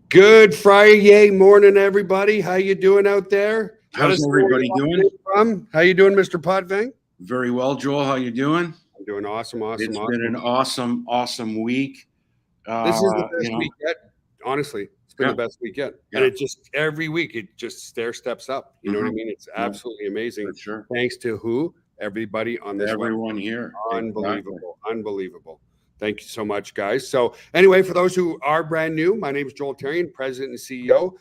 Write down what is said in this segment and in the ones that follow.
Good Friday morning, everybody. How you doing out there? Let How's us know where everybody you're doing? watching from. How you doing, Mr. Potvang? Very well, Joel. How you doing? I'm doing awesome, awesome, It's been awesome. an awesome week. This is the You best know, week yet. Honestly, it's been yeah, the best week yet. And yeah, it just every week it just stair steps up. You know what I hmm mean? It's yeah, absolutely amazing. for sure. Thanks to who? Everybody on this web. Everyone here, exactly. Unbelievable. Unbelievable. Thank you so much, guys. So, anyway, for those who are brand new, my name is Joel Terrian, President and CEO.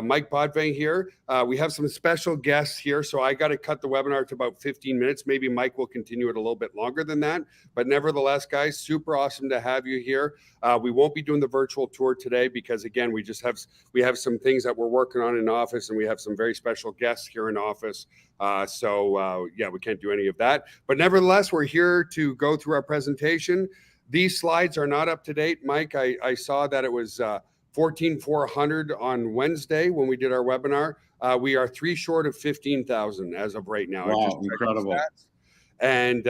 Mike Potvang here. We have some special guests here, so I got to cut the webinar to about 15 minutes. Maybe Mike will continue it a little bit longer than that. But nevertheless, guys, super awesome to have you here. We won't be doing the virtual tour today because, again, we have some things that we're working on in office, and we have some very special guests here in office. Yeah, we can't do any of that. But nevertheless, we're here to go through our presentation. These slides are not up to date, Mike. I saw that it was 14,400 on Wednesday when we did our webinar. We are 3 short of 15,000 as of right now. I just Wow, checked the incredible. stats. And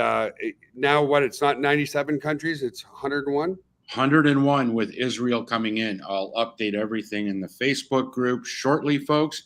now what? It's not 97 countries, it's 101. 101 with Israel coming in. I'll update everything in the Facebook group shortly, folks.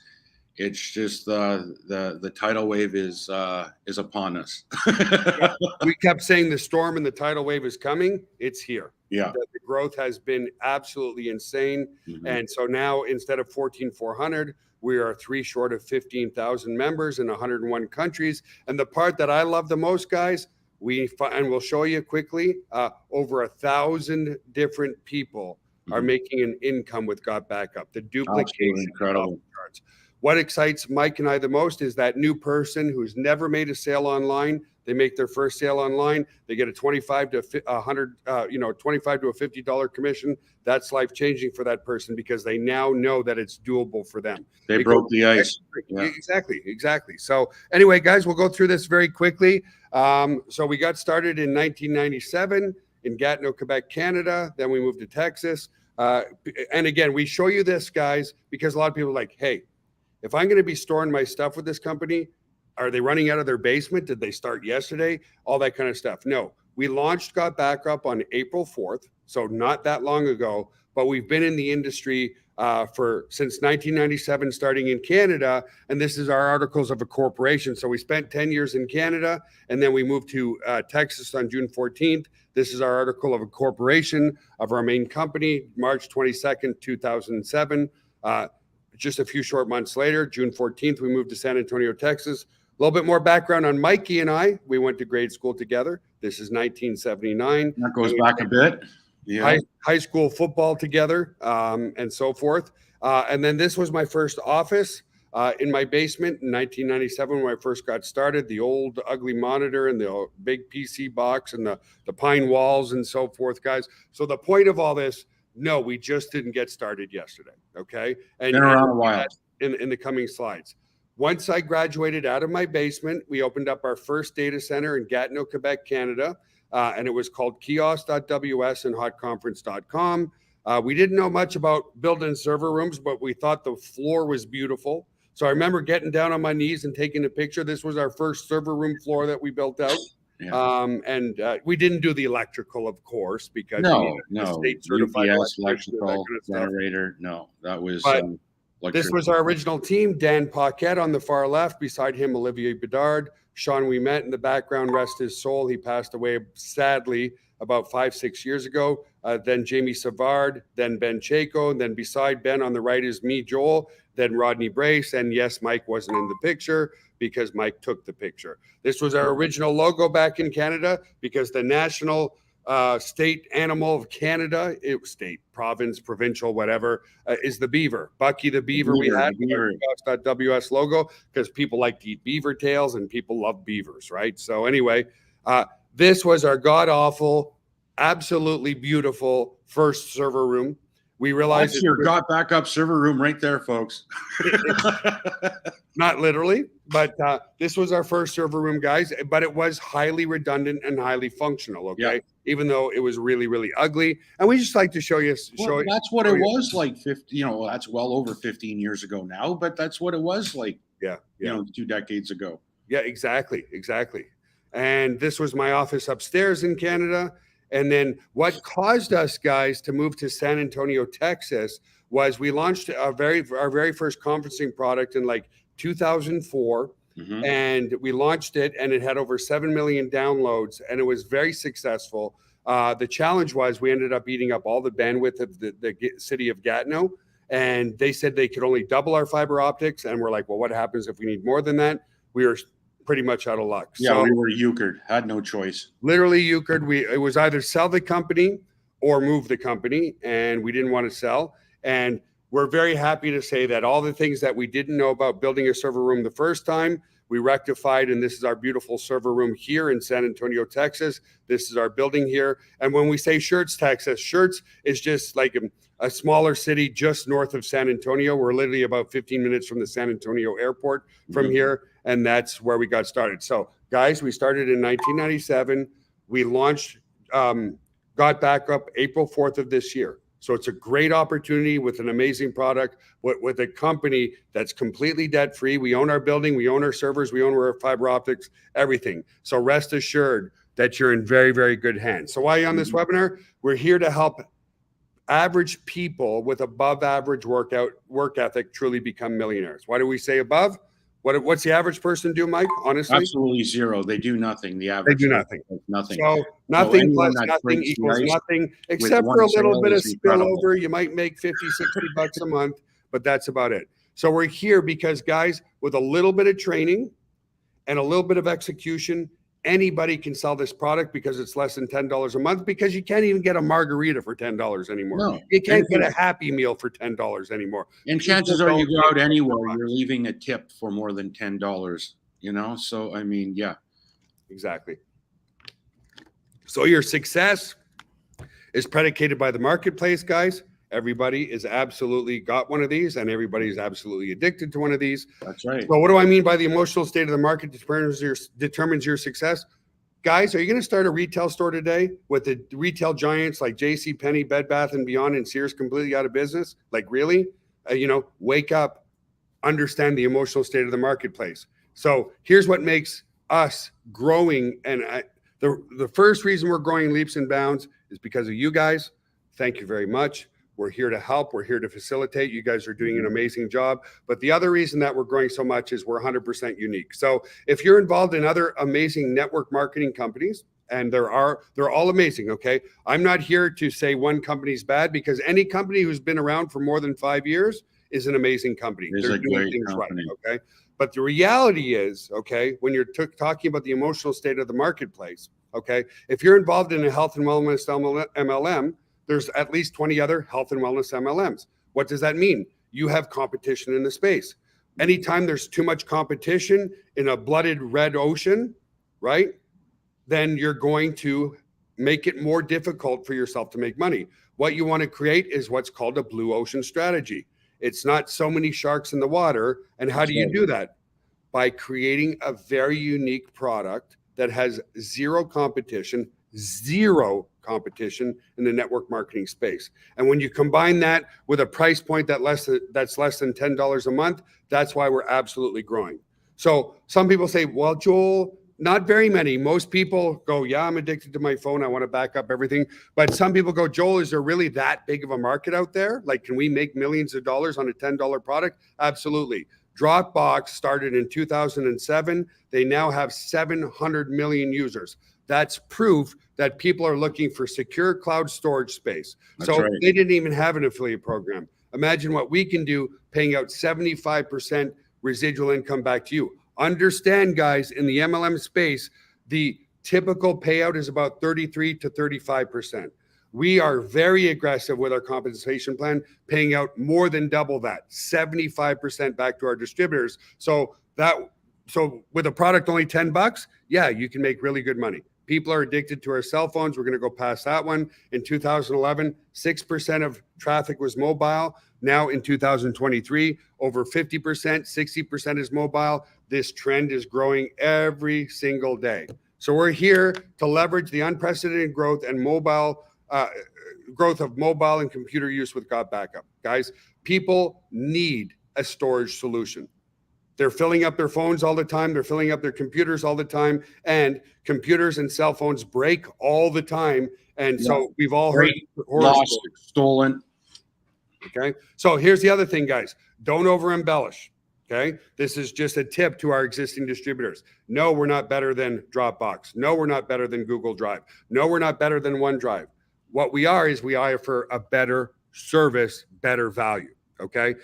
It's just the tidal wave is upon us. Yeah. We kept saying the storm and the tidal wave is coming. It's here. Yeah. The growth has been absolutely insane. Mhm. And so now instead of 14,400, we are 3 short of 15,000 members in 101 countries. And the part that I love the most, guys, and we'll show you quickly, over 1,000 different people are making an income with Got Backup. The duplication Absolutely incredible. charts. What excites Mike and I the most is that new person who's never made a sale online. They make their first sale online. They get a 25 to $25 to a $50 commission. That's life changing for that person because they now know that it's doable for them. They broke the ice. Yeah. Exactly. So anyway, guys, we'll go through this very quickly. So we got started in 1997 in Gatineau, Quebec, Canada. Then we moved to Texas. And again, we show you this, guys, because a lot of people are like, hey, if I'm going to be storing my stuff with this company, are they running out of their basement? Did they start yesterday? All that kind of stuff. No, we launched Got Backup on April 4th, so not that long ago, but we've been in the industry since 1997, starting in Canada, and this is our articles of a corporation. So we spent 10 years in Canada, and then we moved to Texas on June 14th. This is our article of a corporation of our main company, March 22nd, 2007. Just a few short months later, June 14th, we moved to San Antonio, Texas. A little bit more background on Mikey and I. We went to grade school together. This is 1979. That goes back a bit. Yeah. High school football together, and so forth. And then this was my first office in my basement in 1997 when I first got started. The old ugly monitor and the big PC box and the pine walls and so forth, guys. So the point of all this, no, we just didn't get started yesterday. Okay. And been around a while. In the coming slides. Once I graduated out of my basement, we opened up our first data center in Gatineau, Quebec, Canada. And it was called kiosk.ws and hotconference.com. We didn't know much about building server rooms, but we thought the floor was beautiful. So I remember getting down on my knees and taking a picture. This was our first server room floor that we built out. Yeah. We didn't do the electrical, of course, because no, state certified UPS, electrical, generator. No, that was. This was our original team. Dan Paquette on the far left. Beside him, Olivier Bedard. Sean we met in the background, rest his soul. He passed away sadly about 5-6 years ago. Then Jamie Savard, then Ben Chaco, and then beside Ben on the right is me, Joel, then Rodney Brace. And yes, Mike wasn't in the picture because Mike took the picture. This was our original logo back in Canada because the national state animal of Canada, state, province, provincial, whatever, is the beaver. Bucky the beaver. We had the .ws logo because people like to eat beaver tails and people love beavers, right? So anyway, this was our god-awful, absolutely beautiful first server room. We realized that's your Got Backup server room right there, folks. Not literally, but this was our first server room, guys. But it was highly redundant and highly functional. Okay, yeah. Even though it was really, really ugly, and we just like to show you. That's what it was like. 50, that's well over 15 years ago now, but that's what it was like. Yeah. 2 decades ago. Yeah, exactly. And this was my office upstairs in Canada. And then what caused us guys to move to San Antonio, Texas was we launched our very first conferencing product in like 2004. Mhm. And we launched it and it had over 7 million downloads and it was very successful. The challenge was we ended up eating up all the bandwidth of the city of Gatineau. And they said they could only double our fiber optics. And we're like, well, what happens if we need more than that? We were pretty much out of luck. Yeah, So we were euchred, had no choice. literally euchred. It was either sell the company or move the company, and we didn't want to sell. And we're very happy to say that all the things that we didn't know about building a server room the first time, we rectified, and this is our beautiful server room here in San Antonio, Texas. This is our building here. And when we say Schertz, Texas, Schertz is just like a smaller city just north of San Antonio. We're literally about 15 minutes from the San Antonio airport from here, and that's where we got started. So, guys, we started in 1997. We launched Got Backup April 4th of this year. So it's a great opportunity with an amazing product, with a company that's completely debt-free. We own our building, we own our servers, we own our fiber optics, everything. So rest assured that you're in very, very good hands. So why are you on this webinar? We're here to help average people with above average work ethic truly become millionaires. Why do we say above? What's the average person do, Mike? Honestly, Absolutely zero. They do nothing. The average. They do nothing. Nothing. So nothing anyone plus that nothing breaks the equals ice nothing, except one for a little sale bit of is incredible. spillover. You might make 50, 60 bucks a month, but that's about it. So we're here because, guys, with a little bit of training and a little bit of execution, anybody can sell this product because it's less than $10 a month, because you can't even get a margarita for $10 anymore. No. You can't get a Happy Meal for $10 anymore. And chances are you go out anywhere, you're leaving a tip for more than $10, you know? So, I mean, yeah. Exactly. So your success is predicated by the marketplace, guys. Everybody is absolutely got one of these, and everybody is absolutely addicted to one of these. That's right. So what do I mean by the emotional state of the market determines your success? Guys, are you going to start a retail store today with the retail giants like JCPenney, Bed Bath & Beyond, and Sears completely out of business? Like, really? Wake up, understand the emotional state of the marketplace. So here's what makes us growing. And the first reason we're growing leaps and bounds is because of you guys. Thank you very much. We're here to help. We're here to facilitate. You guys are doing an amazing job. But the other reason that we're growing so much is we're 100% unique. So if you're involved in other amazing network marketing companies, and they're all amazing, okay? I'm not here to say one company's bad, because any company who's been around for more than 5 years is an amazing company. They're doing things right, okay? But the reality is, okay, when you're talking about the emotional state of the marketplace, okay, if you're involved in a health and wellness MLM, there's at least 20 other health and wellness MLMs. What does that mean? You have competition in the space. Anytime there's too much competition in a blooded red ocean, right, then you're going to make it more difficult for yourself to make money. What you want to create is what's called a blue ocean strategy. It's not so many sharks in the water. And how do you do that? By creating a very unique product that has zero competition in the network marketing space. And when you combine that with a price point that's less than $10 a month, that's why we're absolutely growing. So some people say, well, Joel, not very many. Most people go, yeah, I'm addicted to my phone. I want to back up everything. But some people go, Joel, is there really that big of a market out there? Like, can we make millions of dollars on a $10 product? Absolutely. Dropbox started in 2007. They now have 700 million users. That's proof that people are looking for secure cloud storage space. So they didn't even have an affiliate program. Imagine what we can do, paying out 75% residual income back to you. Understand, guys, in the MLM space, the typical payout is about 33 to 35%. We are very aggressive with our compensation plan, paying out more than double that, 75% back to our distributors. So with a product only $10, yeah, you can make really good money. People are addicted to our cell phones. We're going to go past that one. In 2011, 6% of traffic was mobile. Now in 2023, over 50%, 60% is mobile. This trend is growing every single day. So we're here to leverage the unprecedented growth and growth of mobile and computer use with Got Backup. Guys, people need a storage solution. They're filling up their phones all the time. They're filling up their computers all the time. And computers and cell phones break all the time. And so we've all heard horror Lost, stories. stolen. Okay. So here's the other thing, guys. Don't over embellish. Okay. This is just a tip to our existing distributors. No, we're not better than Dropbox. No, we're not better than Google Drive. No, we're not better than OneDrive. What we are is we offer a better service, better value. Okay.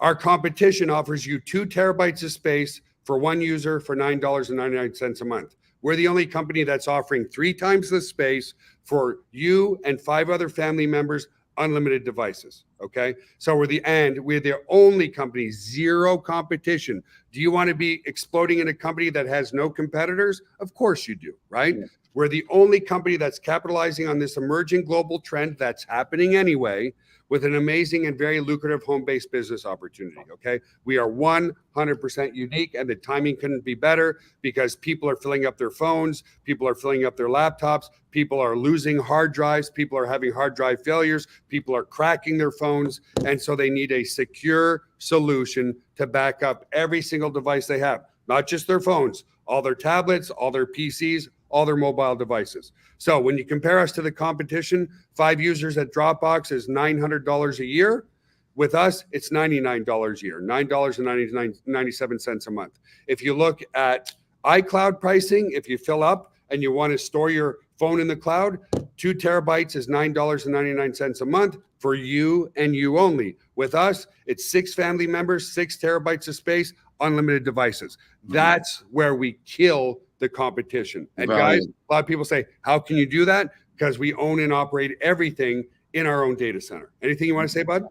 Our competition offers you 2 terabytes of space for one user for $9.99 a month. We're the only company that's offering 3 times the space for you and 5 other family members, unlimited devices. Okay. So we're the only company, 0 competition. Do you want to be exploding in a company that has no competitors? Of course you do, right? Yeah. We're the only company that's capitalizing on this emerging global trend that's happening anyway, with an amazing and very lucrative home-based business opportunity, okay? We are 100% unique, and the timing couldn't be better because people are filling up their phones, people are filling up their laptops, people are losing hard drives, people are having hard drive failures, people are cracking their phones, and so they need a secure solution to back up every single device they have, not just their phones, all their tablets, all their PCs, all their mobile devices. So when you compare us to the competition, 5 users at Dropbox is $900 a year. With us, it's $99 a year, $9.97 a month. If you look at iCloud pricing, if you fill up and you want to store your phone in the cloud, 2 terabytes is $9.99 a month for you and you only. With us, it's 6 family members, 6 terabytes of space, unlimited devices. That's where we kill the competition. And guys, a lot of people say, how can you do that? Because we own and operate everything in our own data center. Anything you want to say, bud?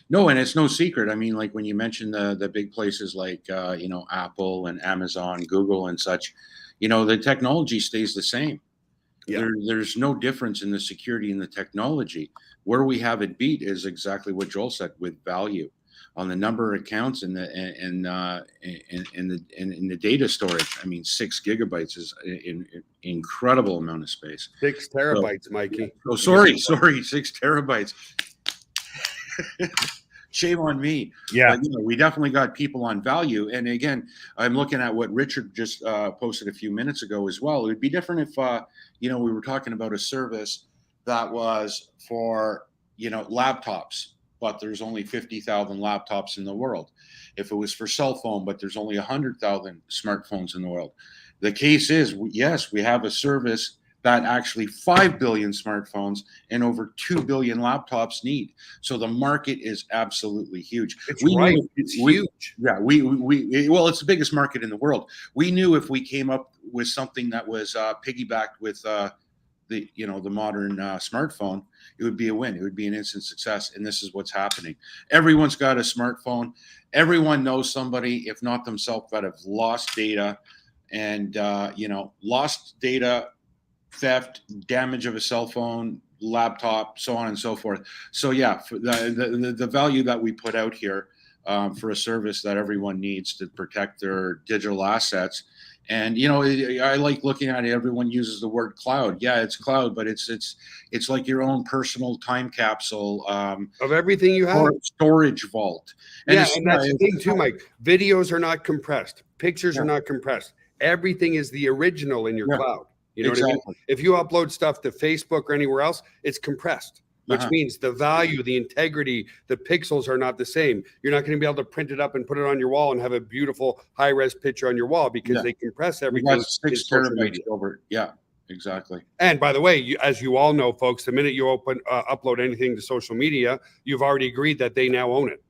No, and it's no secret. I mean, like when you mention the big places like, Apple and Amazon, Google and such, the technology stays the same. Yeah. There's no difference in the security and the technology. Where we have it beat is exactly what Joel said, with value on the number of accounts and the data storage. I mean, 6 gigabytes is an incredible amount of space. 6 terabytes, so, Mikey. Oh, sorry, 6 terabytes. Shame on me. Yeah, but, we definitely got people on value. And again, I'm looking at what Richard just posted a few minutes ago as well. It would be different if we were talking about a service that was for laptops, but there's only 50,000 laptops in the world. If it was for cell phone, but there's only 100,000 smartphones in the world. The case is, yes, we have a service that actually 5 billion smartphones and over 2 billion laptops need. So the market is absolutely huge. It's huge. Yeah, well, it's the biggest market in the world. We knew if we came up with something that was piggybacked with the modern smartphone, it would be a win. It would be an instant success. And this is what's happening. Everyone's got a smartphone. Everyone knows somebody, if not themselves, that have lost data and, lost data, theft, damage of a cell phone, laptop, so on and so forth. So yeah, for the value that we put out here for a service that everyone needs to protect their digital assets. And I like looking at it. Everyone uses the word cloud. Yeah, it's cloud, but it's like your own personal time capsule of everything you have. Storage vault. And yeah, and that's the thing too, Mike. Videos are not compressed. Pictures are not compressed. Everything is the original in your cloud. You know what I mean? If you upload stuff to Facebook or anywhere else, it's compressed, which means the value, the integrity, the pixels are not the same. You're not going to be able to print it up and put it on your wall and have a beautiful high-res picture on your wall because they compress everything. 6 terabytes over. Yeah, exactly. And by the way, as you all know, folks, the minute you upload anything to social media, you've already agreed that they now own it.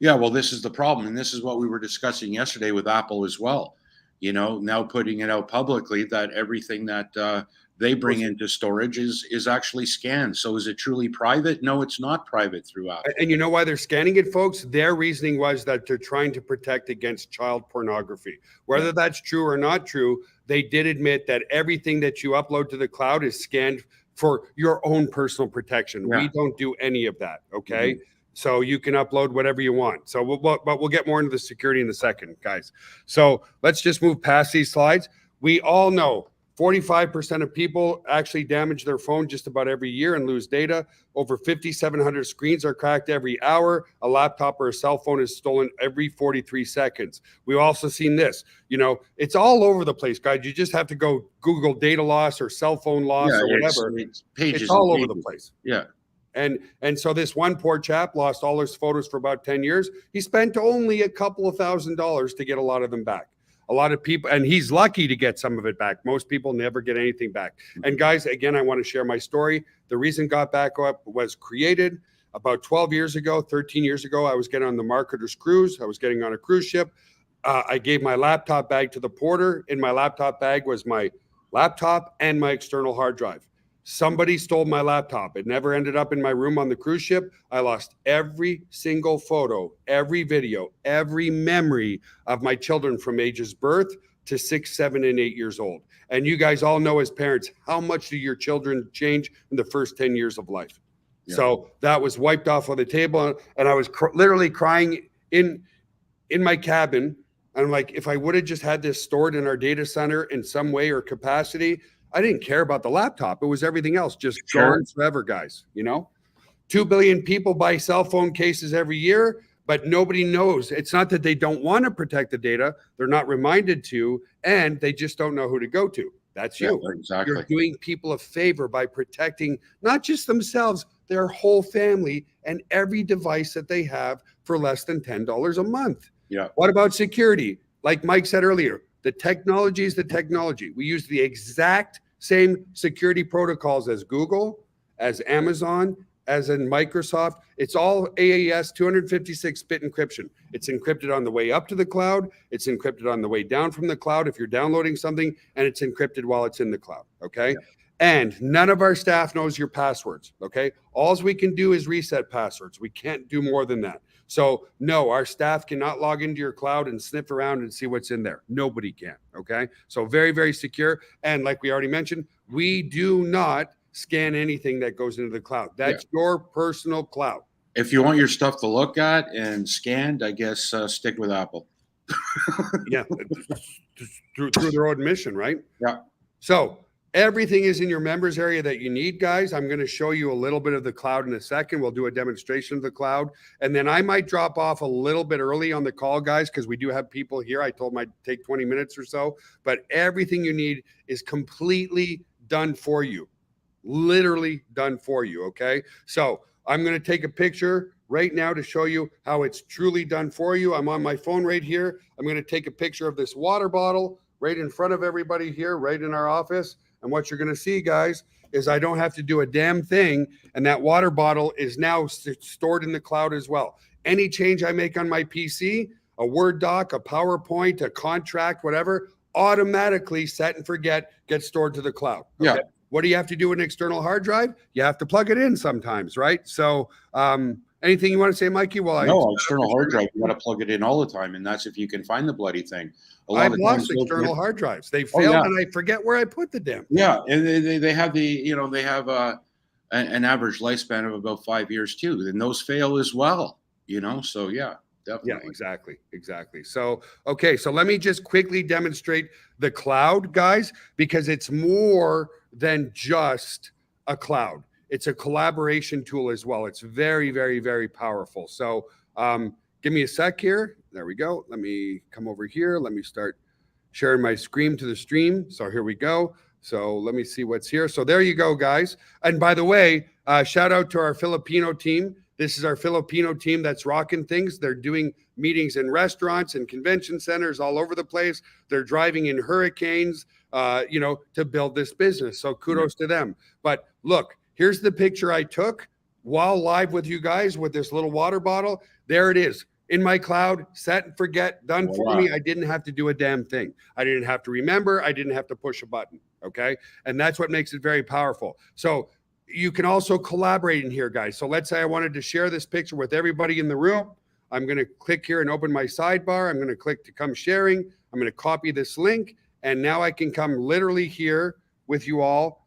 Yeah, well, this is the problem. And this is what we were discussing yesterday with Apple as well. Now putting it out publicly that everything that they bring into storage is actually scanned. So is it truly private? No, it's not private through Apple. And you know why they're scanning it, folks? Their reasoning was that they're trying to protect against child pornography. Whether that's true or not true, they did admit that everything that you upload to the cloud is scanned for your own personal protection. Yeah. We don't do any of that, okay? Mm-hmm. So you can upload whatever you want. So we'll get more into the security in a second, guys. So let's just move past these slides. We all know 45% of people actually damage their phone just about every year and lose data. Over 5,700 screens are cracked every hour. A laptop or a cell phone is stolen every 43 seconds. We've also seen this. You know, it's all over the place, guys. You just have to go Google data loss or cell phone loss or whatever. It's pages. It's all and over the pages. place. Yeah. And so this one poor chap lost all his photos for about 10 years. He spent only a couple of $1,000s to get a lot of them back. A lot of people, and he's lucky to get some of it back. Most people never get anything back. And guys, again, I want to share my story. The reason Got Back Up was created about 12 years ago, 13 years ago. I was getting on the Marketer's Cruise. I was getting on a cruise ship. I gave my laptop bag to the porter. In my laptop bag was my laptop and my external hard drive. Somebody stole my laptop. It never ended up in my room on the cruise ship. I lost every single photo, every video, every memory of my children from ages birth to 6, 7, and 8 years old. And you guys all know as parents, how much do your children change in the first 10 years of life? Yeah. So that was wiped off on the table. And I was literally crying in my cabin. And I'm like, if I would have just had this stored in our data center in some way or capacity, I didn't care about the laptop. It was everything else, just gone forever, guys. You know, 2 billion people buy cell phone cases every year, but nobody knows. It's not that they don't want to protect the data. They're not reminded to, and they just don't know who to go to. That's you. Yeah, exactly. You're doing people a favor by protecting not just themselves, their whole family and every device that they have for less than $10 a month. Yeah. What about security? Like Mike said earlier, the technology is the technology. We use the exact same security protocols as Google, as Amazon, as in Microsoft. It's all AES 256-bit encryption. It's encrypted on the way up to the cloud. It's encrypted on the way down from the cloud if you're downloading something, and it's encrypted while it's in the cloud, okay? Yeah. And none of our staff knows your passwords, okay? All we can do is reset passwords. We can't do more than that. So no, our staff cannot log into your cloud and sniff around and see what's in there. Nobody can, okay? So very, very secure. And like we already mentioned, we do not scan anything that goes into the cloud. That's your personal cloud. If you want your stuff to look at and scanned, I guess stick with Apple. Yeah, through their own mission, right? Yeah. So everything is in your members area that you need, guys. I'm going to show you a little bit of the cloud in a second. We'll do a demonstration of the cloud. And then I might drop off a little bit early on the call, guys, because we do have people here. I told them I'd take 20 minutes or so. But everything you need is completely done for you. Literally done for you, okay? So I'm going to take a picture right now to show you how it's truly done for you. I'm on my phone right here. I'm going to take a picture of this water bottle right in front of everybody here, right in our office. And what you're going to see, guys, is I don't have to do a damn thing. And that water bottle is now stored in the cloud as well. Any change I make on my PC, a Word doc, a PowerPoint, a contract, whatever, automatically set and forget gets stored to the cloud. Okay? Yeah. What do you have to do with an external hard drive? You have to plug it in sometimes, right? So anything you want to say, Mikey? Well, no, external hard drive, you got to plug it in all the time. And that's if you can find the bloody thing. I've lost external hard drives. They failed, and I forget where I put the damn thing. Yeah, and they have they have an average lifespan of about 5 years too, and those fail as well. So yeah, definitely. Yeah, exactly. So okay, so let me just quickly demonstrate the cloud, guys, because it's more than just a cloud. It's a collaboration tool as well. It's very, very, very powerful. So give me a sec here. There we go. Let me come over here. Let me start sharing my screen to the stream. So here we go. So let me see what's here. So there you go, guys. And by the way, shout out to our Filipino team. This is our Filipino team that's rocking things. They're doing meetings in restaurants and convention centers all over the place. They're driving in hurricanes, to build this business. So kudos to them. But look, here's the picture I took while live with you guys with this little water bottle. There it is. In my cloud, set and forget, done for me. I didn't have to do a damn thing. I didn't have to remember. I didn't have to push a button, okay? And that's what makes it very powerful. So you can also collaborate in here, guys. So let's say I wanted to share this picture with everybody in the room. I'm going to click here and open my sidebar. I'm going to click to come sharing. I'm going to copy this link. And now I can come literally here with you all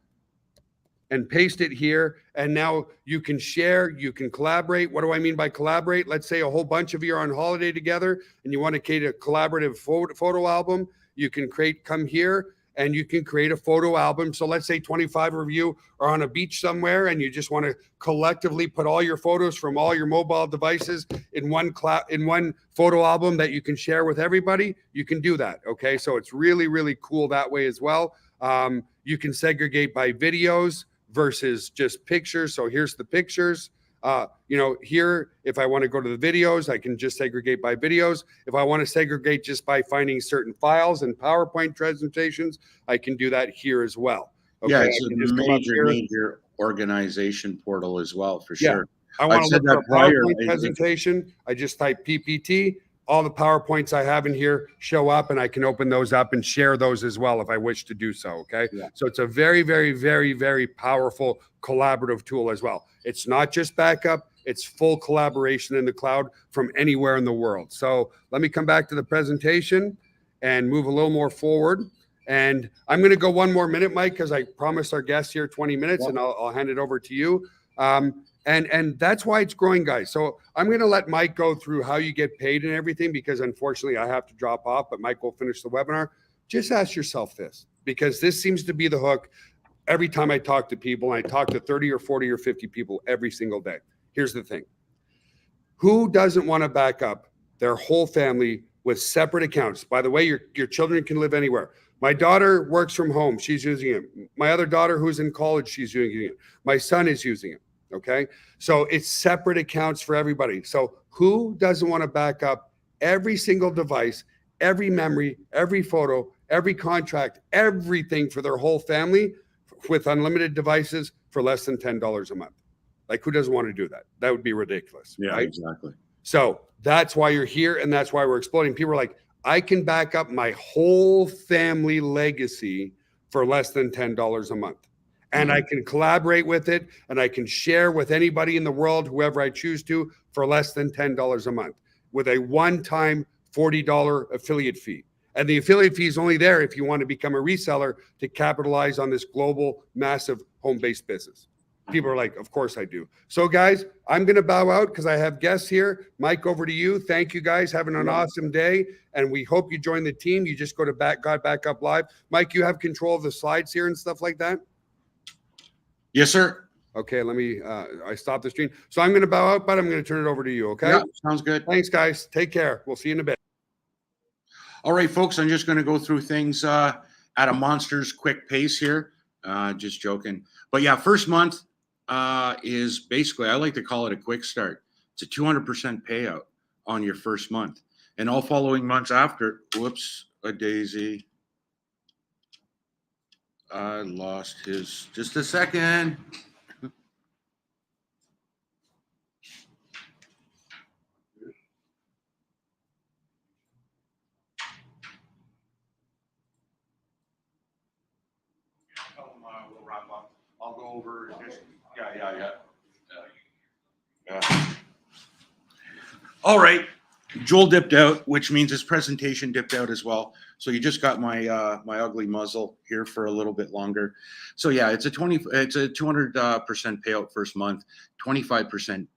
and paste it here. And now you can share, you can collaborate. What do I mean by collaborate? Let's say a whole bunch of you are on holiday together and you want to create a collaborative photo album. You can come here and you can create a photo album. So let's say 25 of you are on a beach somewhere and you just want to collectively put all your photos from all your mobile devices in one photo album that you can share with everybody. You can do that. Okay. So it's really, really cool that way as well. You can segregate by videos versus just pictures. So here's the pictures. Here, if I want to go to the videos, I can just segregate by videos. If I want to segregate just by finding certain files and PowerPoint presentations, I can do that here as well. Okay? Yeah, it's a major organization portal as well, for sure. I want to look for a PowerPoint presentation. I just type PPT. All the PowerPoints I have in here show up, and I can open those up and share those as well if I wish to do so. Okay. Yeah. So it's a very, very, very, very powerful collaborative tool as well. It's not just backup, it's full collaboration in the cloud from anywhere in the world. So let me come back to the presentation and move a little more forward. And I'm going to go one more minute, Mike, because I promised our guests here 20 minutes, and I'll hand it over to you. And that's why it's growing, guys. So I'm going to let Mike go through how you get paid and everything, because unfortunately I have to drop off, but Mike will finish the webinar. Just ask yourself this, because this seems to be the hook every time I talk to people. And I talk to 30 or 40 or 50 people every single day. Here's the thing. Who doesn't want to back up their whole family with separate accounts? By the way, your children can live anywhere. My daughter works from home. She's using it. My other daughter who's in college, she's using it. My son is using it. Okay. So it's separate accounts for everybody. So who doesn't want to back up every single device, every memory, every photo, every contract, everything for their whole family with unlimited devices for less than $10 a month? Like, who doesn't want to do that? That would be ridiculous. Yeah, right? Exactly. So that's why you're here. And that's why we're exploding. People are like, I can back up my whole family legacy for less than $10 a month. And I can collaborate with it, and I can share with anybody in the world, whoever I choose to, for less than $10 a month with a one-time $40 affiliate fee. And the affiliate fee is only there if you want to become a reseller to capitalize on this global, massive home-based business. People are like, of course I do. So guys, I'm going to bow out because I have guests here. Mike, over to you. Thank you guys. Having an awesome day. And we hope you join the team. You just go to God Backup Live. Mike, you have control of the slides here and stuff like that? Yes, sir. Okay, let me, I stopped the stream. So I'm going to bow out, but I'm going to turn it over to you, okay? Yeah, sounds good. Thanks, guys. Take care. We'll see you in a bit. All right, folks, I'm just going to go through things at a monster's quick pace here. Just joking. But yeah, first month is basically, I like to call it a quick start. It's a 200% payout on your first month. And all following months after, whoops, a daisy. I lost his, just a second. We'll wrap up. I'll go over just, yeah. All right. Joel dipped out, which means his presentation dipped out as well. So you just got my my ugly muzzle here for a little bit longer. So yeah, it's a 200% payout first month, 25%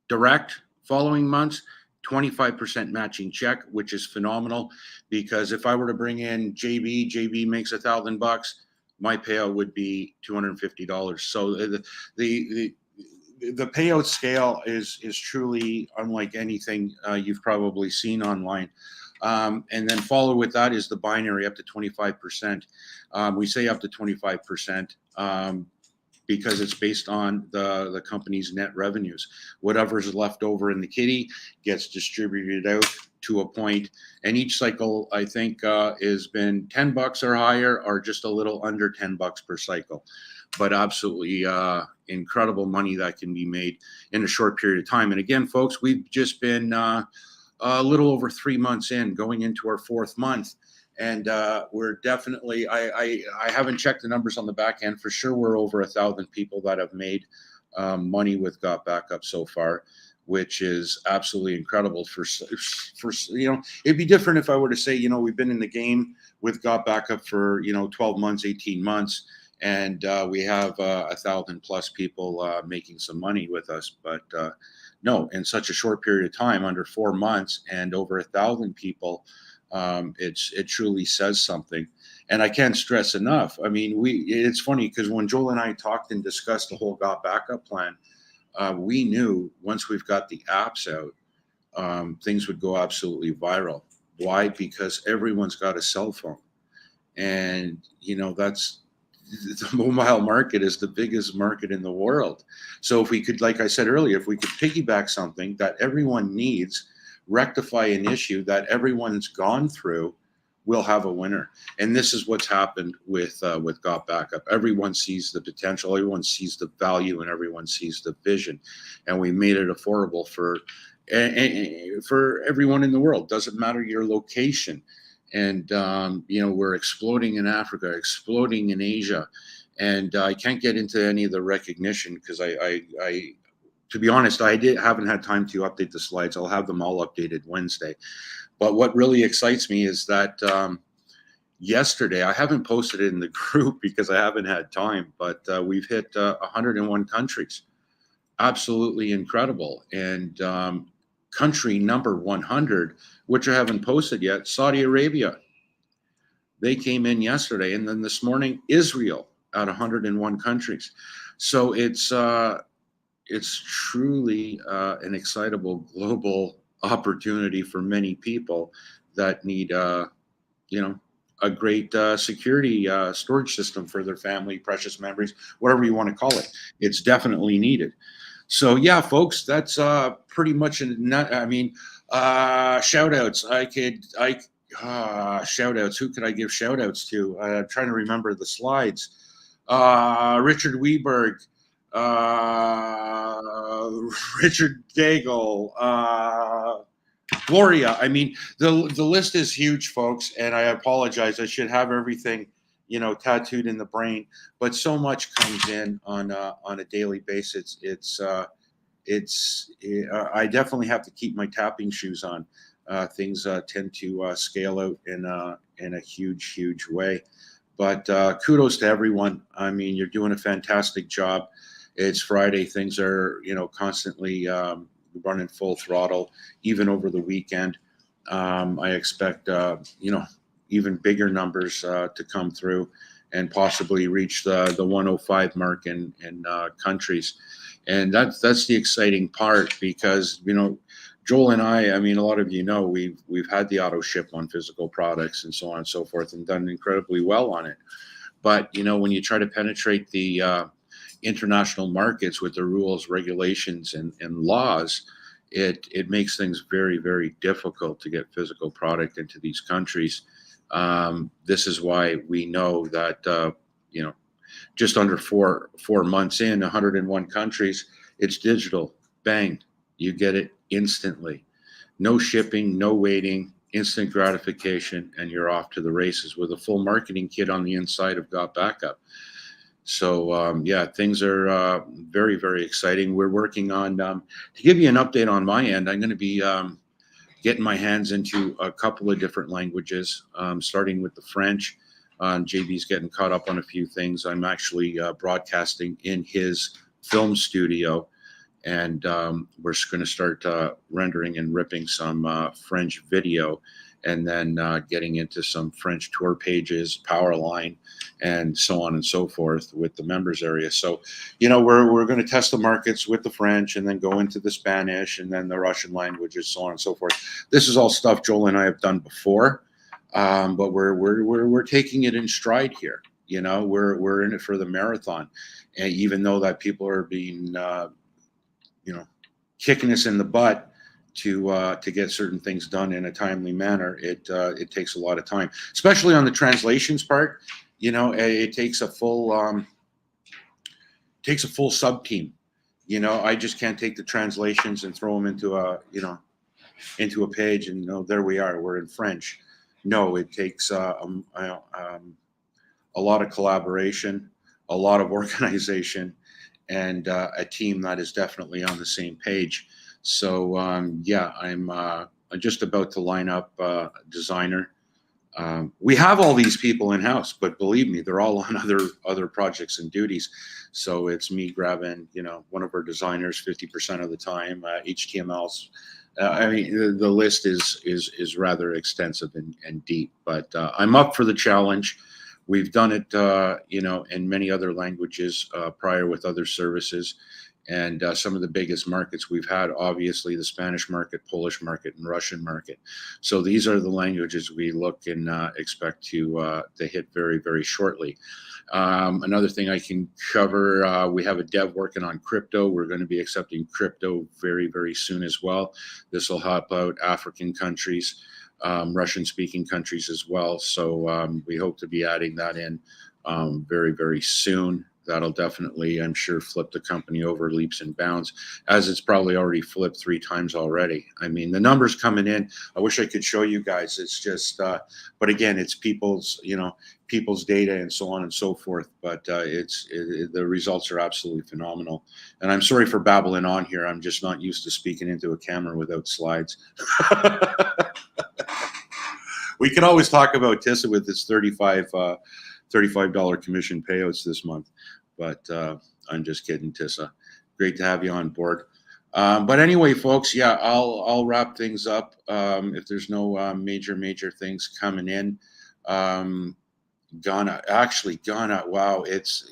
direct following months, 25% matching check, which is phenomenal, because if I were to bring in JB makes $1,000, my payout would be $250. So the payout scale is truly unlike anything you've probably seen online. And then follow with that is the binary up to 25%. We say up to 25% because it's based on the company's net revenues. Whatever's left over in the kitty gets distributed out to a point. And each cycle, I think, has been $10 or higher, or just a little under $10 per cycle. But absolutely incredible money that can be made in a short period of time. And again, folks, we've just been a little over 3 months in, going into our 4th month. And we're definitely, I haven't checked the numbers on the back end. For sure, we're over 1,000 people that have made money with Got Backup so far, which is absolutely incredible. For you know, it'd be different if I were to say, you know, we've been in the game with Got Backup for, you know, 12 months, 18 months. And we have 1,000 plus people making some money with us. But no, in such a short period of time, under 4 months, and over 1,000 people It truly says something. And I can't stress enough. I mean, it's funny because when Joel and I talked and discussed the whole Got Backup plan, we knew once we've got the apps out, things would go absolutely viral. Why? Because everyone's got a cell phone. And, that's the mobile market is the biggest market in the world. So if we could, like I said earlier, if we could piggyback something that everyone needs, rectify an issue that everyone's gone through, we'll have a winner. And this is what's happened with Got Backup. Everyone sees the potential, everyone sees the value, and everyone sees the vision. And we made it affordable for everyone in the world. Doesn't matter your location. And we're exploding in Africa, exploding in Asia, and I can't get into any of the recognition because I to be honest, haven't had time to update the slides. I'll have them all updated Wednesday. But what really excites me is that yesterday, I haven't posted it in the group because I haven't had time, but we've hit 101 countries. Absolutely incredible. And country number 100, which I haven't posted yet, Saudi Arabia. They came in yesterday, and then this morning, Israel at 101 countries. So it's truly an excitable global opportunity for many people that need, a great security storage system for their family, precious memories, whatever you want to call it. It's definitely needed. So yeah, folks, that's pretty much shout outs. Shout outs. Who could I give shout outs to? I'm trying to remember the slides. Richard Weberg, Richard Daigle, Gloria. I mean, the list is huge, folks, and I apologize. I should have everything, tattooed in the brain, but so much comes in on a daily basis. I definitely have to keep my tapping shoes on. Things tend to scale out in a huge way. But kudos to everyone. I mean, you're doing a fantastic job. It's Friday. Things are, constantly running full throttle, even over the weekend. I expect, even bigger numbers to come through and possibly reach the 105 mark in countries. And that's the exciting part because, Joel and I mean, a lot of we've had the auto ship on physical products and so on and so forth and done incredibly well on it. But, when you try to penetrate the international markets with the rules, regulations, and laws, it makes things very, very difficult to get physical product into these countries. This is why we know that, just under four months in 101 countries, it's digital. Bang, you get it instantly. No shipping, no waiting, instant gratification, and you're off to the races with a full marketing kit on the inside of Got Backup. So things are very, very exciting. We're working on, to give you an update on my end, I'm going to be getting my hands into a couple of different languages, starting with the French. JB's getting caught up on a few things. I'm actually broadcasting in his film studio, and we're going to start rendering and ripping some French video, and then getting into some French tour pages, Powerline, and so on and so forth with the members area. So, we're going to test the markets with the French, and then go into the Spanish, and then the Russian languages, so on and so forth. This is all stuff Joel and I have done before. But we're taking it in stride here. We're in it for the marathon, and even though that people are being, kicking us in the butt to get certain things done in a timely manner, it takes a lot of time, especially on the translations part. It takes a full sub team. I just can't take the translations and throw them into a page and there we are. We're in French. No, it takes a lot of collaboration, a lot of organization, and a team that is definitely on the same page. So I'm just about to line up a designer. We have all these people in house, but believe me, they're all on other projects and duties. So it's me grabbing, one of our designers 50% of the time. HTML's I mean, the list is rather extensive and deep, but I'm up for the challenge. We've done it, in many other languages prior with other services, and some of the biggest markets we've had, obviously, the Spanish market, Polish market, and Russian market. So these are the languages we look and expect to hit very, very shortly. Another thing I can cover, we have a dev working on crypto. We're going to be accepting crypto very, very soon as well. This will help out African countries, Russian-speaking countries as well. So we hope to be adding that in very, very soon. That'll definitely, I'm sure, flip the company over leaps and bounds, as it's probably already flipped 3 times already. I mean, the numbers coming in, I wish I could show you guys. It's just, but again, it's people's data and so on and so forth. But the results are absolutely phenomenal. And I'm sorry for babbling on here. I'm just not used to speaking into a camera without slides. We can always talk about Tissa with its $35 commission payouts this month, but I'm just kidding, Tissa. Great to have you on board. But anyway, folks, yeah, I'll wrap things up if there's no major things coming in. Ghana, wow, it's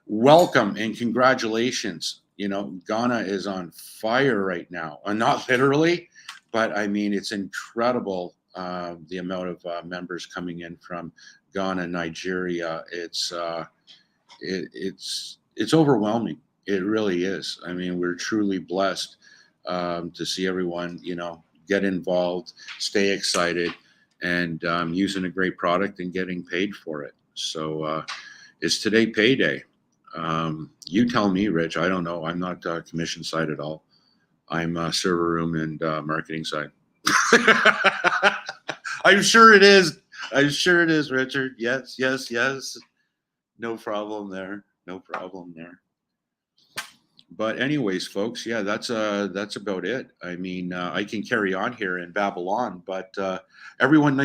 welcome and congratulations. Ghana is on fire right now, and not literally, but I mean, it's incredible. The amount of members coming in from Ghana, Nigeria, it's overwhelming. It really is. I mean, we're truly blessed to see everyone, get involved, stay excited, and using a great product and getting paid for it. So is today payday? You tell me, Rich. I don't know. I'm not commission side at all. I'm server room and marketing side. I'm sure it is. I'm sure it is, Richard. Yes. No problem there. But anyways, folks, yeah, that's about it. I mean, I can carry on here and babble on, but everyone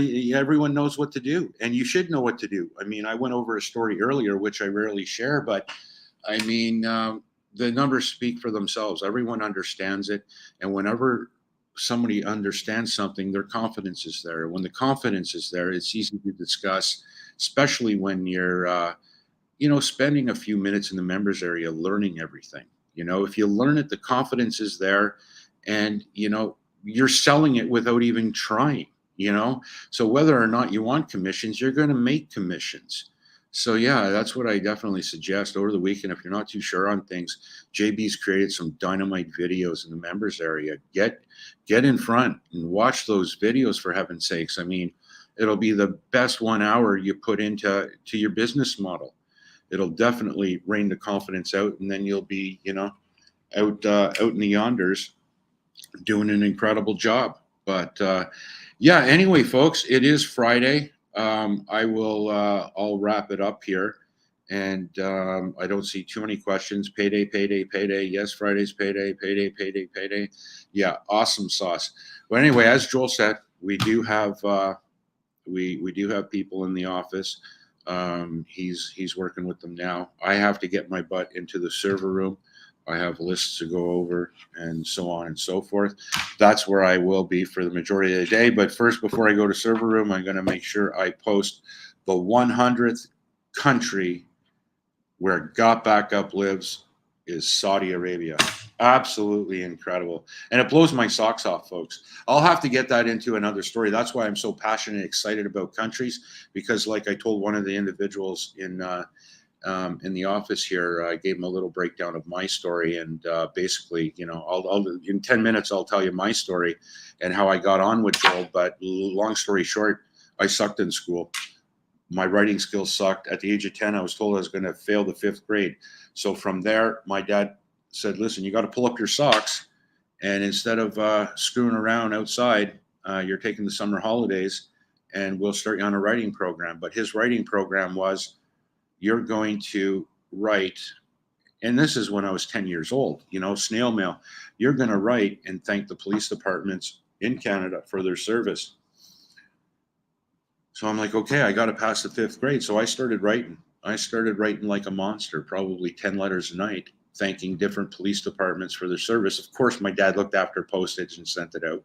knows what to do, and you should know what to do. I mean, I went over a story earlier, which I rarely share, but I mean, the numbers speak for themselves. Everyone understands it, and whenever somebody understands something, their confidence is there. When the confidence is there, it's easy to discuss, especially when you're, spending a few minutes in the members area learning everything. If you learn it, the confidence is there, and, you're selling it without even trying, So whether or not you want commissions, you're going to make commissions. So yeah, that's what I definitely suggest over the weekend. If you're not too sure on things, JB's created some dynamite videos in the members area. Get in front and watch those videos, for heaven's sakes. I mean, it'll be the best 1 hour you put into your business model. It'll definitely rain the confidence out, and then you'll be, out in the yonders doing an incredible job. But yeah, anyway, folks, it is Friday. I'll wrap it up here, and I don't see too many questions. Payday. Yes, Friday's payday. Yeah, awesome sauce. But anyway, as Joel said, we do have we do have people in the office. He's working with them now. I have to get my butt into the server room. I have lists to go over and so on and so forth. That's where I will be for the majority of the day. But first, before I go to server room, I'm going to make sure I post the 100th country where Got Back Up lives is Saudi Arabia. Absolutely incredible. And it blows my socks off, folks. I'll have to get that into another story. That's why I'm so passionate and excited about countries, because like I told one of the individuals in the office here, I gave him a little breakdown of my story, and basically, I'll in 10 minutes I'll tell you my story and how I got on with Joel. But long story short, I sucked in school. My writing skills sucked. At the age of 10, I was told I was going to fail the 5th grade. So from there, my dad said, "Listen, you got to pull up your socks, and instead of screwing around outside, you're taking the summer holidays, and we'll start you on a writing program." But his writing program was, you're going to write, and this is when I was 10 years old, snail mail. You're going to write and thank the police departments in Canada for their service. So I'm like, okay, I got to pass the 5th grade. So I started writing. I started writing like a monster, probably 10 letters a night. thanking different police departments for their service. Of course, my dad looked after postage and sent it out.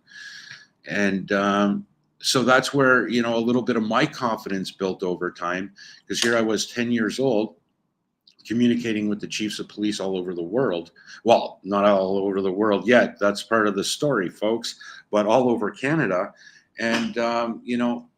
And so that's where, you know, a little bit of my confidence built over time, because here I was 10 years old communicating with the chiefs of police all over the world. Well, not all over the world yet. That's part of the story, folks, but all over Canada. And, you know,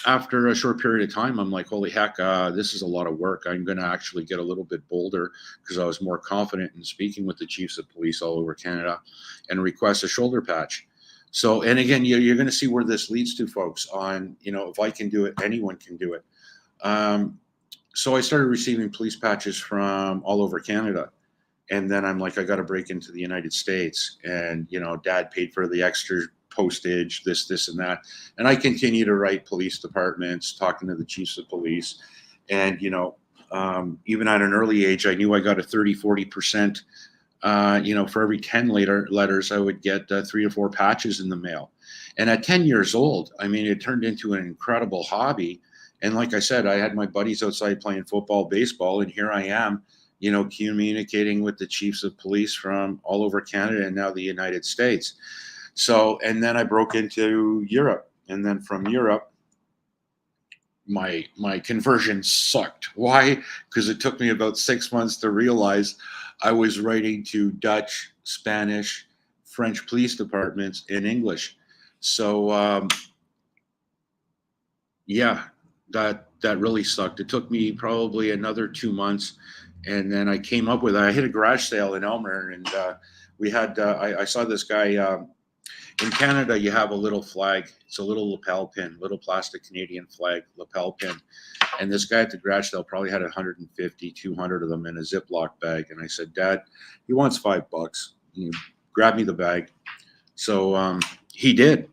after a short period of time, I'm like, holy heck, this is a lot of work. I'm going to actually get a little bit bolder, because I was more confident in speaking with the chiefs of police all over Canada, and request a shoulder patch. So, and again, you're going to see where this leads to, folks, on, you know, if I can do it, anyone can do it. So I started receiving police patches from all over Canada. And then I'm like, I got to break into the United States. And, you know, dad paid for the extra postage, this and that. And I continue to write police departments, talking to the chiefs of police. And, you know, even at an early age, I knew I got a 30-40%, you know, for every 10 letters, I would get 3 or 4 patches in the mail. And at 10 years old, I mean, it turned into an incredible hobby. And like I said, I had my buddies outside playing football, baseball, and here I am, you know, communicating with the chiefs of police from all over Canada and now the United States. So, and then I broke into Europe, and then from Europe, my conversion sucked. Why? Because it took me about 6 months to realize I was writing to Dutch, Spanish, French police departments in English. So, yeah, that really sucked. It took me probably another 2 months, and then I came up with it. I hit a garage sale in Elmer, and we had I saw this guy. In Canada, you have a little flag. It's a little lapel pin, little plastic Canadian flag lapel pin. And this guy at the garage sale probably had 150, 200 of them in a Ziploc bag. And I said, Dad, he wants $5. You grab me the bag. So he did.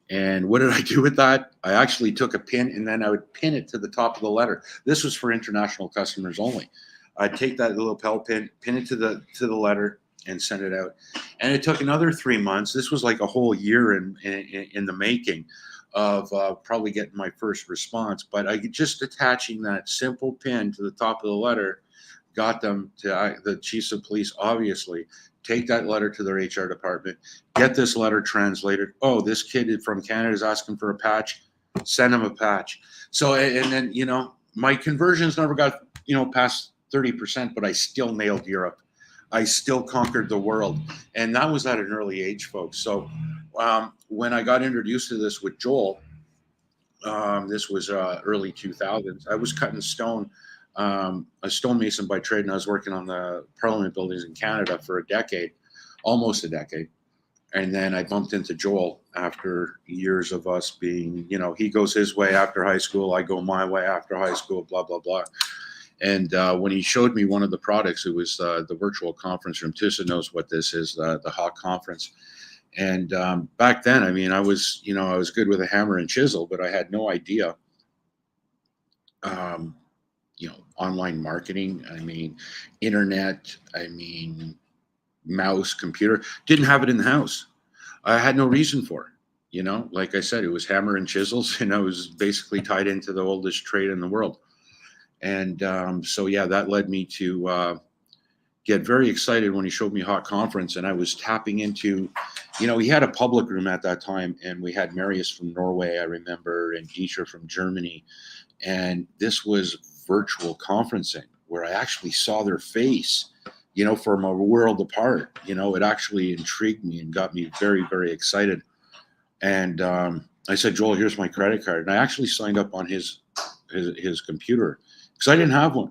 And what did I do with that? I actually took a pin, and then I would pin it to the top of the letter. This was for international customers only. I'd take that little lapel pin, pin it to the letter, and send it out. And it took another 3 months. This was like a whole year in the making of probably getting my first response. But I just attaching that simple pin to the top of the letter got them to the chiefs of police, obviously, take that letter to their HR department, get this letter translated. Oh, this kid from Canada is asking for a patch. Send him a patch. So, and then, you know, my conversions never got, you know, past 30%, but I still nailed Europe. I still conquered the world. And that was at an early age, folks. So when I got introduced to this with Joel, this was early 2000s, I was cutting stone, a stonemason by trade, and I was working on the Parliament buildings in Canada for a decade, almost a decade. And then I bumped into Joel after years of us being, you know, he goes his way after high school, I go my way after high school, blah, blah, blah. And when he showed me one of the products, it was the virtual conference room. Tusa knows what this is, the Hawk conference. And back then, I mean, I was good with a hammer and chisel, but I had no idea, you know, online marketing. I mean, internet, I mean, mouse, computer, didn't have it in the house. I had no reason for it. You know, like I said, it was hammer and chisels, and I was basically tied into the oldest trade in the world. And so, yeah, that led me to get very excited when he showed me Hawk Conference. And I was tapping into, you know, he had a public room at that time. And we had Marius from Norway, I remember, and Dieter from Germany. And this was virtual conferencing where I actually saw their face, you know, from a world apart. You know, it actually intrigued me and got me very, very excited. And I said, Joel, here's my credit card. And I actually signed up on his computer, because I didn't have one.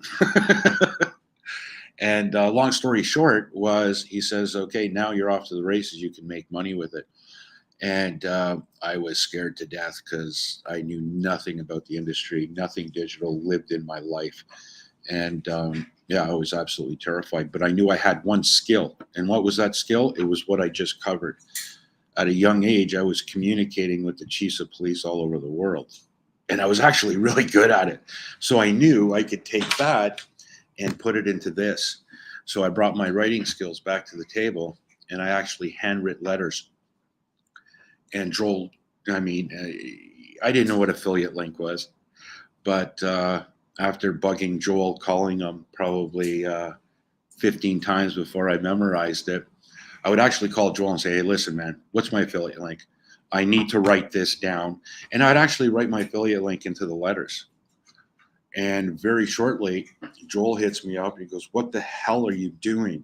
And long story short was, he says, okay, now you're off to the races. You can make money with it. And I was scared to death, because I knew nothing about the industry, nothing digital lived in my life. And yeah, I was absolutely terrified. But I knew I had one skill. And what was that skill? It was what I just covered. At a young age, I was communicating with the chiefs of police all over the world. And I was actually really good at it. So I knew I could take that and put it into this. So I brought my writing skills back to the table, and I actually handwritten letters. And Joel, I mean, I didn't know what affiliate link was, but after bugging Joel, calling him probably 15 times before I memorized it. I would actually call Joel and say, hey, listen, man, what's my affiliate link? I need to write this down. And I'd actually write my affiliate link into the letters. And very shortly, Joel hits me up and he goes, what the hell are you doing?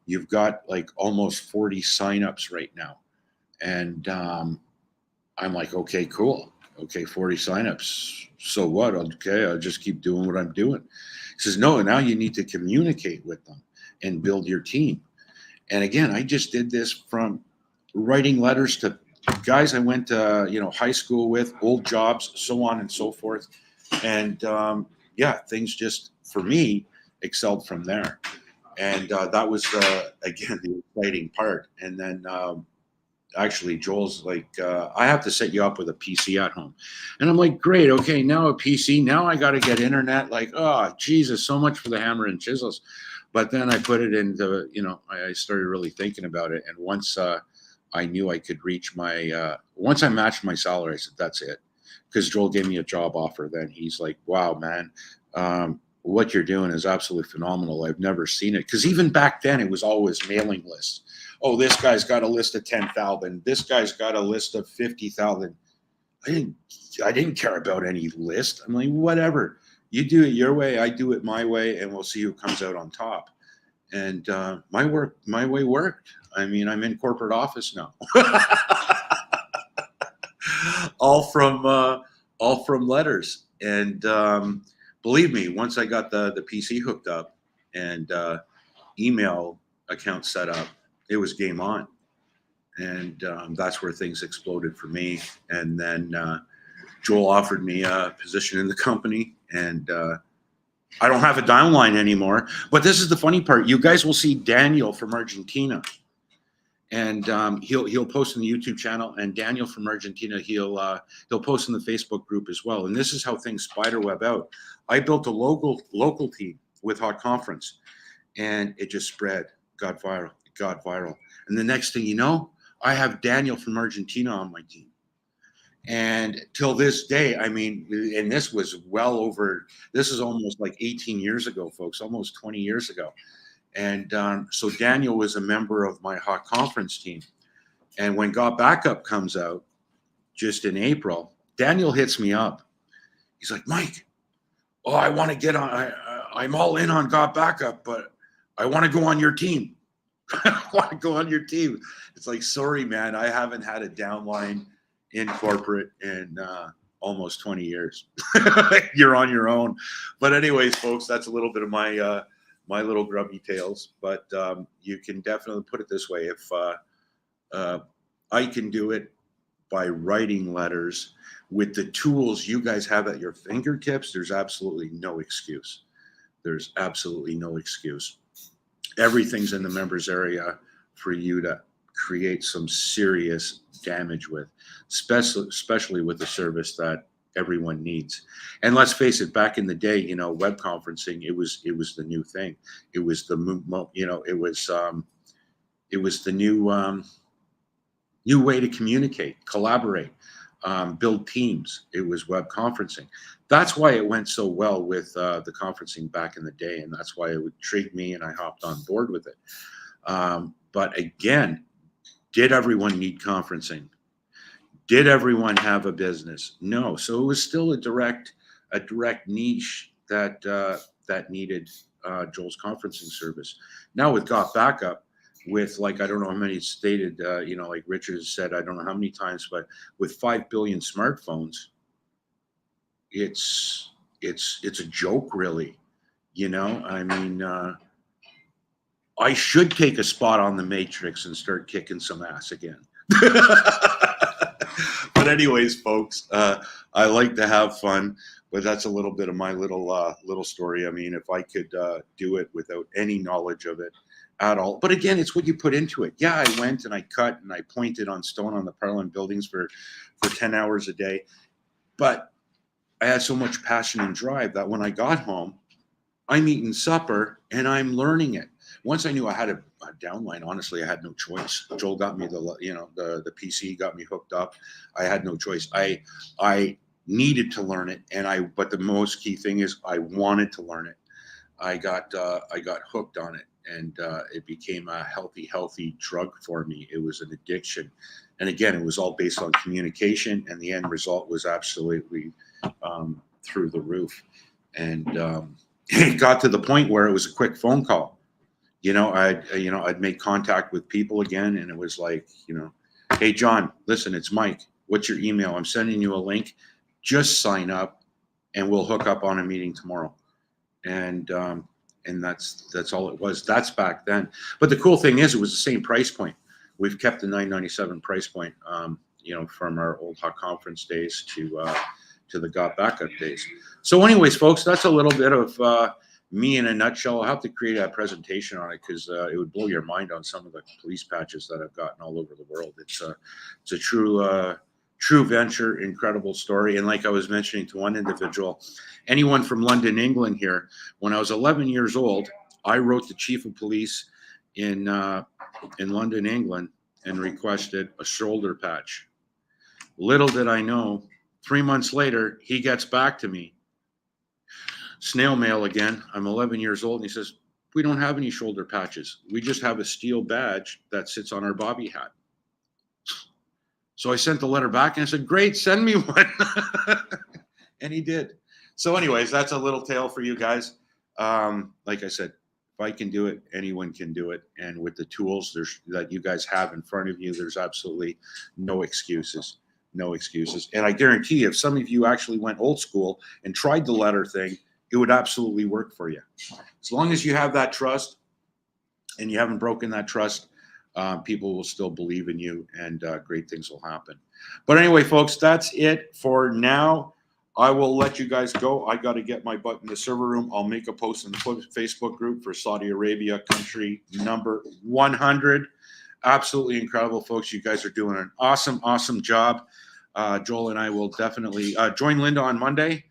You've got like almost 40 signups right now. And I'm like, okay, cool. Okay, 40 signups. So what? Okay, I'll just keep doing what I'm doing. He says, no, now you need to communicate with them and build your team. And again, I just did this from writing letters to guys I went to, high school with, old jobs, so on and so forth. And yeah, things just, for me, excelled from there. And that was, again, the exciting part. And then actually, Joel's like, I have to set you up with a PC at home. And I'm like, great. Okay, now a PC. Now I got to get internet. Like, oh, Jesus, so much for the hammer and chisels. But then I put it into, I started really thinking about it. And once I knew I could reach once I matched my salary, I said, that's it. Because Joel gave me a job offer. Then he's like, wow, man, what you're doing is absolutely phenomenal. I've never seen it. Because even back then, it was always mailing lists. Oh, this guy's got a list of 10,000. This guy's got a list of 50,000. I didn't care about any list. I'm like, whatever. You do it your way, I do it my way, and we'll see who comes out on top. And my way worked. I mean, I'm in corporate office now. all from letters. And believe me, once I got the PC hooked up and email account set up, it was game on. And that's where things exploded for me. And then Joel offered me a position in the company, and I don't have a downline anymore. But this is the funny part. You guys will see Daniel from Argentina, and he'll post in the YouTube channel. And Daniel from Argentina, he'll post in the Facebook group as well. And this is how things spiderweb out. I built a local team with Hot Conference, and it just spread, got viral. And the next thing you know, I have Daniel from Argentina on my team. And till this day, I mean, and this was this is almost like 18 years ago, folks, almost 20 years ago. And so Daniel was a member of my Hot Conference team. And when Got Backup comes out, just in April, Daniel hits me up. He's like, Mike, I want to get on, I'm all in on Got Backup, but I want to go on your team. I want to go on your team. It's like, sorry, man, I haven't had a downline in corporate in almost 20 years. You're on your own. But anyways, folks, that's a little bit of my my little grubby tales. But you can definitely put it this way. If I can do it by writing letters with the tools you guys have at your fingertips, there's absolutely no excuse. There's absolutely no excuse. Everything's in the members area for you to create some serious damage with, especially with the service that everyone needs. And let's face it, back in the day, web conferencing, it was the new thing. It was the the new way to communicate, collaborate, build teams. It was web conferencing. That's why it went so well with the conferencing back in the day, and that's why it intrigued me, and I hopped on board with it. But again, did everyone need conferencing? Did everyone have a business? No. So it was still a direct niche that needed Joel's conferencing service. Now with Got Backup, with I don't know how many stated, like Richard said, I don't know how many times, but with 5 billion smartphones, it's a joke, really. I mean, I should take a spot on the Matrix and start kicking some ass again. But anyways, folks, I like to have fun, but that's a little bit of my little story. I mean, if I could do it without any knowledge of it at all. But again, it's what you put into it. Yeah, I went and I cut and I pointed on stone on the Parliament buildings for 10 hours a day. But I had so much passion and drive that when I got home, I'm eating supper and I'm learning it. Once I knew I had a downline, honestly, I had no choice. Joel got me the PC, got me hooked up. I had no choice. I needed to learn it, but the most key thing is I wanted to learn it. I got hooked on it, and it became a healthy drug for me. It was an addiction, and again, it was all based on communication, and the end result was absolutely through the roof. And it got to the point where it was a quick phone call. I'd make contact with people again, and it was like, hey, John, listen, it's Mike. What's your email? I'm sending you a link. Just sign up, and we'll hook up on a meeting tomorrow. And that's all it was. That's back then. But the cool thing is, it was the same price point. We've kept the $9.97 price point, from our old Hot Conference days to the Got Backup days. So anyways, folks, that's a little bit of me in a nutshell. I'll have to create a presentation on it, because it would blow your mind on some of the police patches that I've gotten all over the world. It's a true venture, incredible story. And like I was mentioning to one individual, anyone from London, England here, when I was 11 years old, I wrote the chief of police in London, England, and requested a shoulder patch. Little did I know, 3 months later, he gets back to me. Snail mail again. I'm 11 years old, and he says, we don't have any shoulder patches. We just have a steel badge that sits on our bobby hat. So I sent the letter back, and I said, great, send me one. And he did. So anyways, that's a little tale for you guys. Like I said, if I can do it, anyone can do it. And with the tools that you guys have in front of you, there's absolutely no excuses. No excuses. And I guarantee you, if some of you actually went old school and tried the letter thing, it would absolutely work for you. As long as you have that trust and you haven't broken that trust, people will still believe in you, and great things will happen. But anyway, folks, that's it for now. I will let you guys go. I got to get my butt in the server room. I'll make a post in the Facebook group for Saudi Arabia country number 100. Absolutely incredible, folks. You guys are doing an awesome job. Joel and I will definitely join Linda on Monday.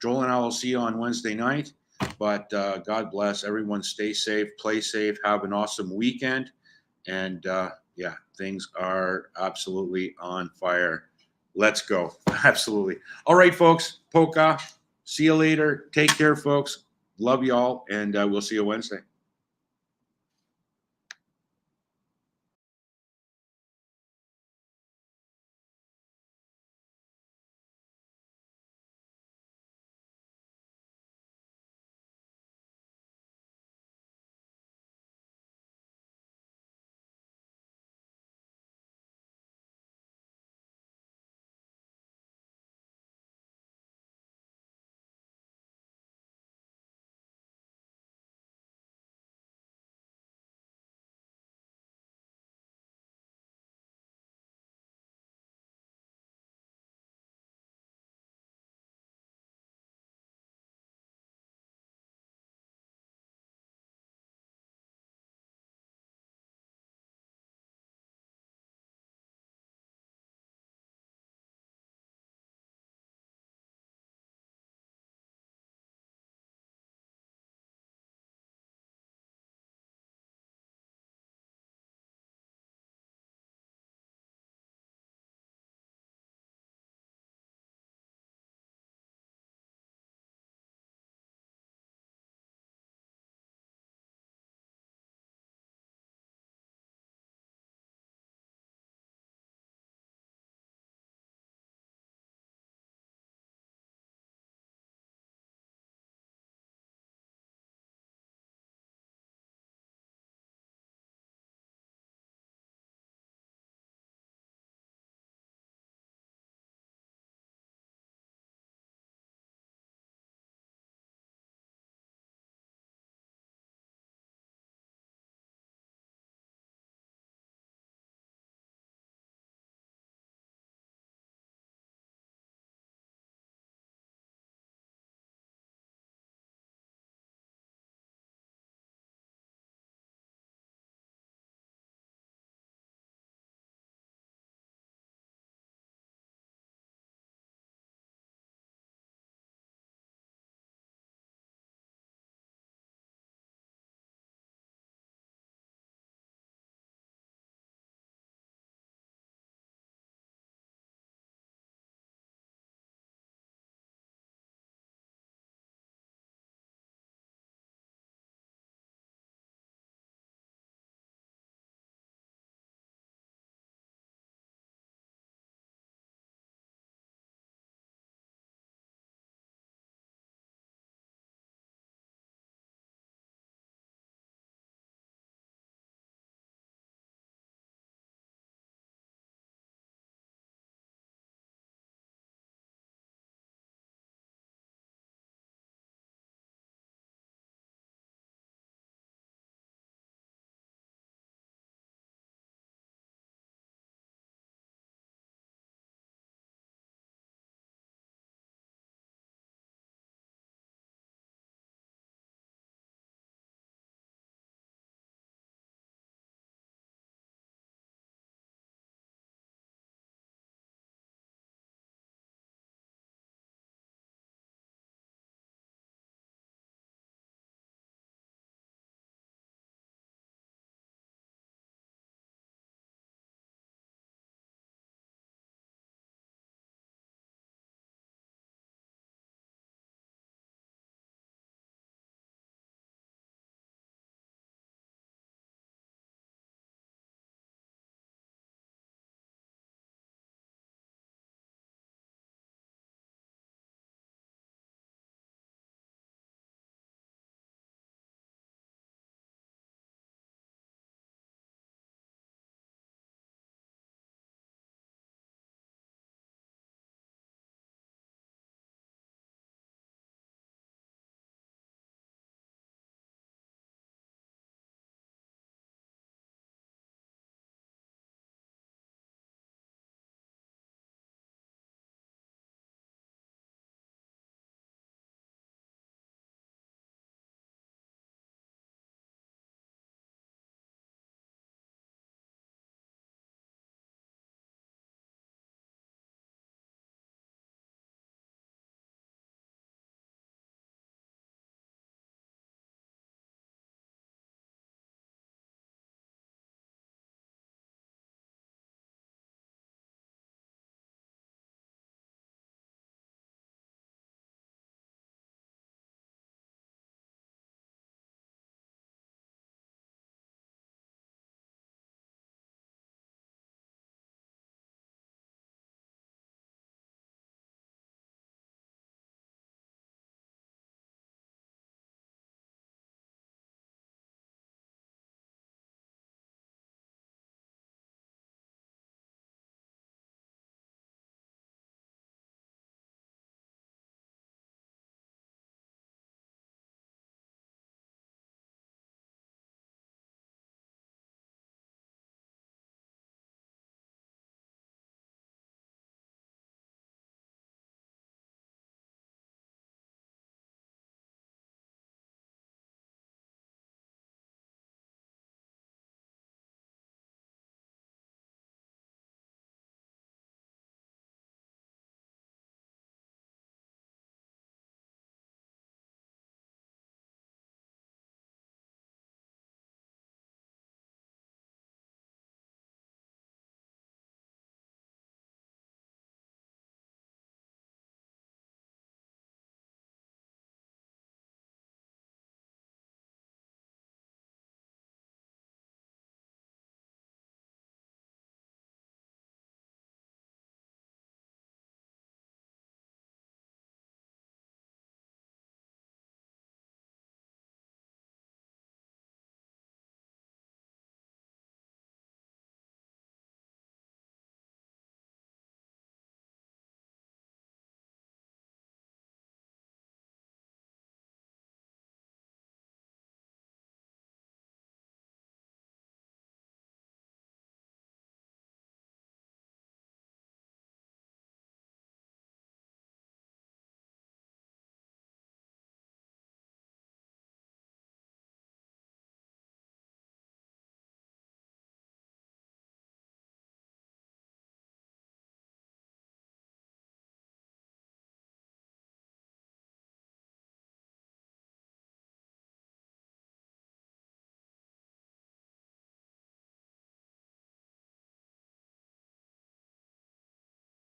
Joel and I will see you on Wednesday night. But God bless everyone. Stay safe, play safe, have an awesome weekend. And things are absolutely on fire. Let's go. Absolutely. All right, folks. Polka. See you later. Take care, folks. Love you all. And we'll see you Wednesday.